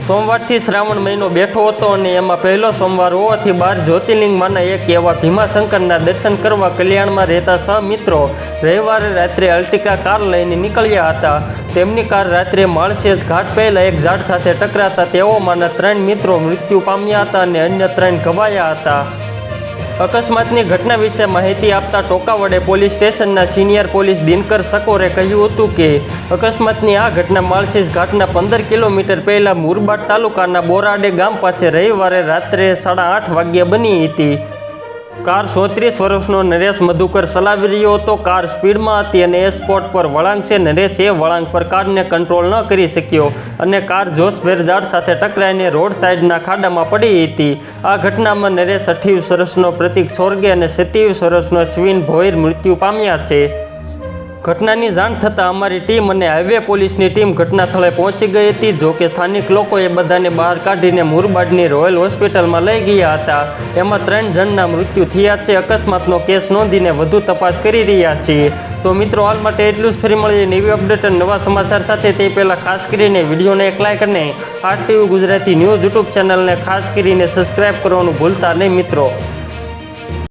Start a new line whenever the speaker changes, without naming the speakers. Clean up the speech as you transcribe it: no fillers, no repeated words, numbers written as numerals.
સોમવારથી શ્રાવણ મહિનો બેઠો હતો અને એમાં પહેલો સોમવાર હોવાથી 12 જ્યોતિર્લિંગમાંના એક એવા ભીમાશંકરના દર્શન કરવા કલ્યાણમાં રહેતા 6 મિત્રો રવિવારે રાત્રે અર્ટિકા કાર લઈને નીકળ્યા હતા। તેમની કાર રાત્રે માળશેજ ઘાટ પહેલા એક ઝાડ સાથે ટકરાતા તેઓમાંના 3 મિત્રો મૃત્યુ પામ્યા હતા અને અન્ય 3 ઘવાયા હતા। અકસ્માતની ઘટના વિશે માહિતી આપતા ટોકાવાડા પોલીસ સ્ટેશનના સિનિયર પોલીસ દિનકર સકોરે કહ્યું હતું કે અકસ્માતની આ ઘટના માળશેજ ઘાટના 15 કિલોમીટર પહેલાં મુરબાડ તાલુકાના બોરાડે ગામ પાસે રવિવારે રાત્રે 8:30 વાગ્યે બની હતી। કાર 34 વર્ષનો નરેશ મધુકર ચલાવી રહ્યો હતો। કાર સ્પીડમાં હતી અને એ સ્પોટ પર વળાંક છે નરેશ એ વળાંક પર કારને કંટ્રોલ ન કરી શક્યો અને કાર જોશભેર ઝાડ સાથે ટકરાઈને રોડ સાઈડના ખાડામાં પડી હતી। આ ઘટનામાં નરેશ 28 વર્ષનો પ્રતિક સોરગે અને 27 વર્ષનો અશ્વિન ભોઈર મૃત્યુ પામ્યા છે। ઘટનાની જાણ થતાં અમારી ટીમ અને હાઈવે પોલીસની ટીમ ઘટના સ્થળે પહોંચી ગઈ હતી। જોકે સ્થાનિક લોકોએ બધાને બહાર કાઢીને મુરબાડની રોયલ હોસ્પિટલમાં લઈ ગયા હતા। એમાં 3 જણના મૃત્યુ થયા છે। અકસ્માતનો કેસ નોંધીને વધુ તપાસ કરી રહ્યા છીએ। તો મિત્રો હાલ માટે એટલું જ, ફરી મળીએ નવી અપડેટ અને નવા સમાચાર સાથે। તે પહેલાં ખાસ કરીને વિડીયોને એક લાઈક અને RTV ગુજરાતી ન્યૂઝ યુટ્યુબ ચેનલને ખાસ કરીને સબસ્ક્રાઈબ કરવાનું ભૂલતા નહીં મિત્રો।